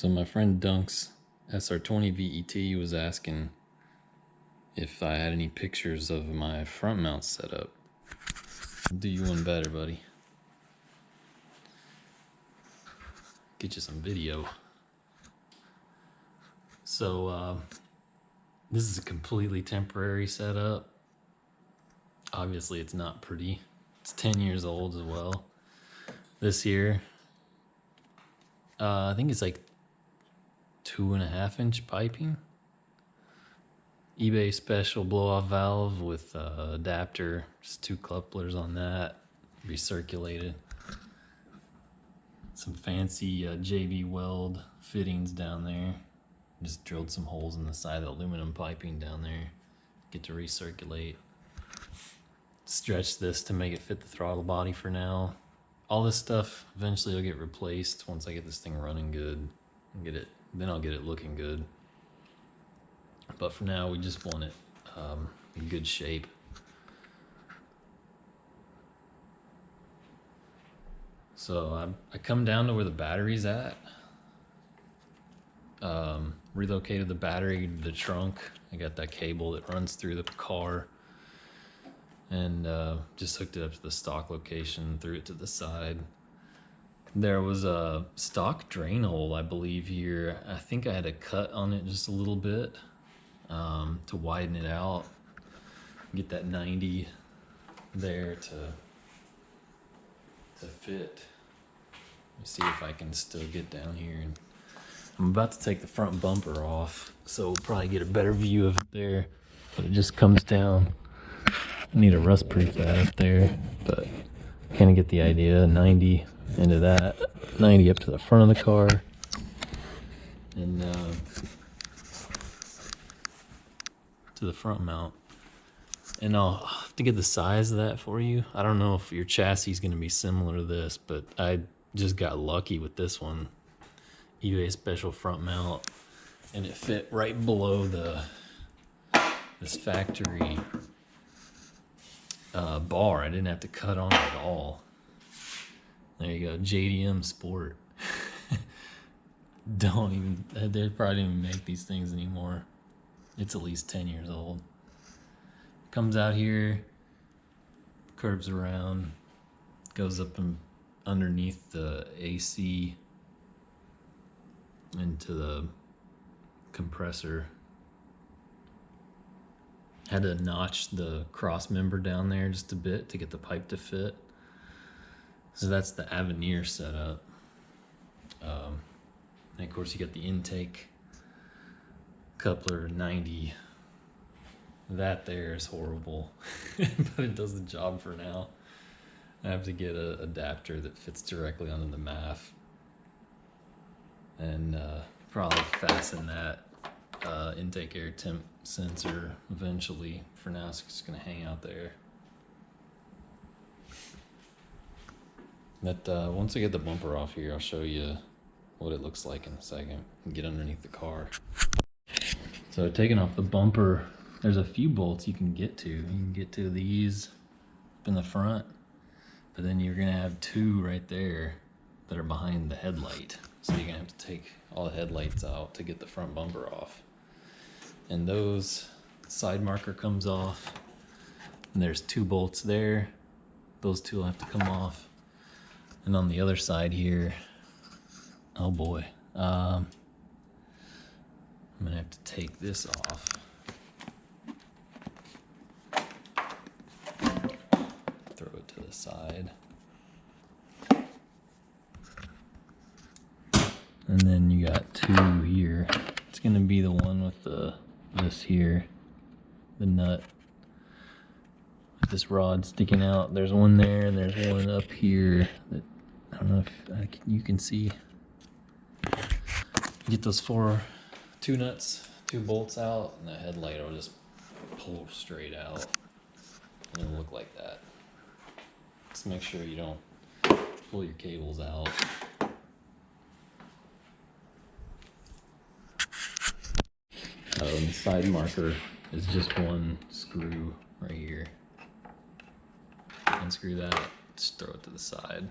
So my friend Dunk's SR20VET was asking if I had any pictures of my front mount setup. I'll do you one better, buddy. Get you some video. So this is a completely temporary setup. Obviously it's not pretty. It's 10 years old as well. This year, I think it's like 2.5-inch piping. eBay special blow-off valve with adapter, just 2 couplers on that, recirculated. Some fancy JV weld fittings down there. Just drilled some holes in the side of the aluminum piping down there. Get to recirculate. Stretch this to make it fit the throttle body for now. All this stuff eventually will get replaced once I get this thing running good. Then I'll get it looking good. But for now, we just want it in good shape. So I come down to where the battery's at. Relocated the battery to the trunk. I got that cable that runs through the car. And just hooked it up to the stock location, threw it to the side. There was a stock drain hole, I believe, here. I think I had a cut on it just a little bit to widen it out. Get that 90 there to fit. Let me see if I can still get down here. And I'm about to take the front bumper off, so we'll probably get a better view of it there. But it just comes down. I need to rust proof that up there, but kind of get the idea. 90 into that, 90 up to the front of the car, and to the front mount. And I'll have to get the size of that for you. I don't know if your chassis is going to be similar to this, but I just got lucky with this one. eBay special front mount, and it fit right below this factory bar. I didn't have to cut on it at all. There you go, JDM Sport. They probably don't even make these things anymore. It's at least 10 years old. Comes out here, curves around, goes up and underneath the AC into the compressor. Had to notch the cross member down there just a bit to get the pipe to fit. So that's the Avenir setup. And of course you got the intake coupler 90. That there is horrible, but it does the job for now. I have to get an adapter that fits directly onto the MAF. And probably fasten that intake air temp sensor eventually. For now, it's just gonna hang out there. But once I get the bumper off here, I'll show you what it looks like in a second and get underneath the car. So taking off the bumper, there's a few bolts you can get to. You can get to these up in the front, but then you're gonna have 2 right there that are behind the headlight. So you're gonna have to take all the headlights out to get the front bumper off. And those side marker comes off, and there's 2 bolts there. Those 2 will have to come off. And on the other side here, oh boy, I'm gonna have to take this off. Throw it to the side. And then you got 2 here. It's gonna be the one with this here, the nut with this rod sticking out. There's one there, and there's one up here that I don't know if you can see. Get those 2 nuts, 2 bolts out, and the headlight will just pull straight out, and it'll look like that. Just make sure you don't pull your cables out. And the side marker is just 1 screw right here. Unscrew that, just throw it to the side.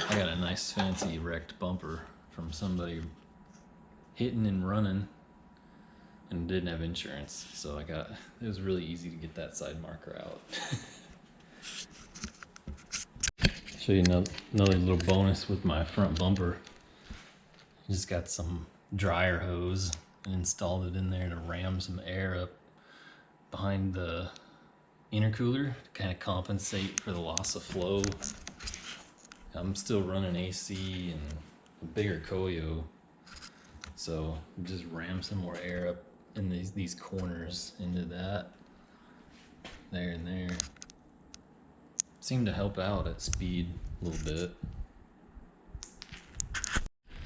I got a nice fancy wrecked bumper from somebody hitting and running, and didn't have insurance, so it was really easy to get that side marker out. Show you another little bonus with my front bumper. Just got some dryer hose and installed it in there to ram some air up behind the intercooler to kind of compensate for the loss of flow. I'm still running AC and a bigger Koyo, so just ram some more air up in these corners into that, there and there. Seemed to help out at speed a little bit.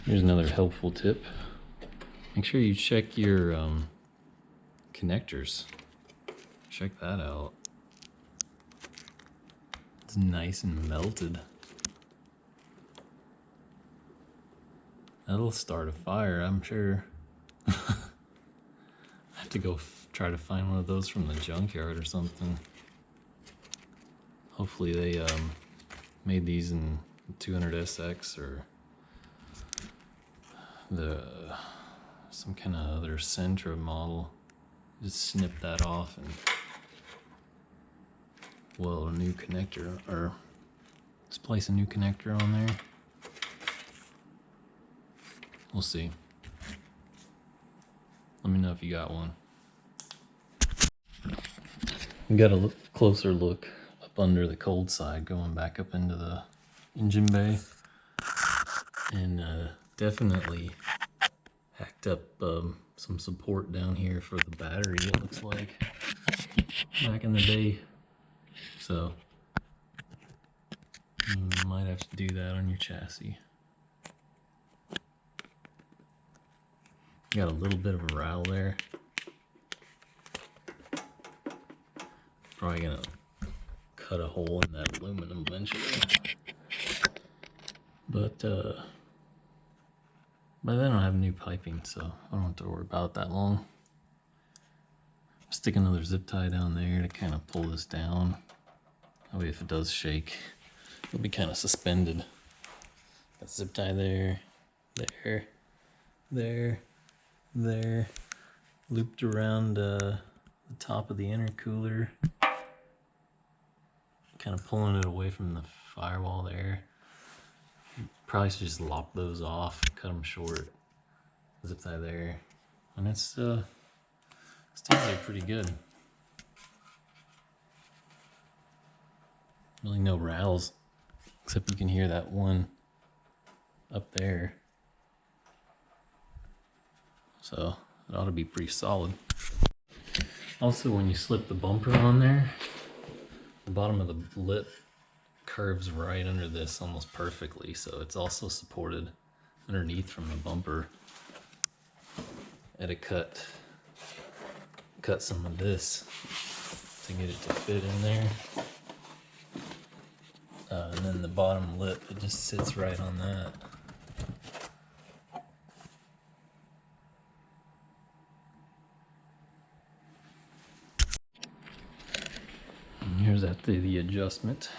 Here's another helpful tip. Make sure you check your connectors. Check that out. It's nice and melted. That'll start a fire, I'm sure. I have to go try to find one of those from the junkyard or something. Hopefully they made these in 200SX or some kind of other Sentra model. Just snip that off and weld a new connector, or just place a new connector on there. We'll see. Let me know if you got one. We got a closer look up under the cold side, going back up into the engine bay, and definitely hacked up some support down here for the battery, it looks like, back in the day. So you might have to do that on your chassis. Got a little bit of a rattle there. Probably gonna cut a hole in that aluminum eventually. But by then I'll have new piping, so I don't have to worry about it that long. Stick another zip tie down there to kind of pull this down. That way if it does shake, it'll be kind of suspended. Got zip tie there, there, looped around the top of the intercooler, kind of pulling it away from the firewall there. Probably should just lop those off, cut them short. Zip tie there, and it's stays there pretty good. Really no rattles, except you can hear that one up there. So it ought to be pretty solid. Also, when you slip the bumper on there, the bottom of the lip curves right under this almost perfectly, so it's also supported underneath from the bumper. I had to cut some of this to get it to fit in there. And then the bottom lip, it just sits right on that. And here's after the adjustment.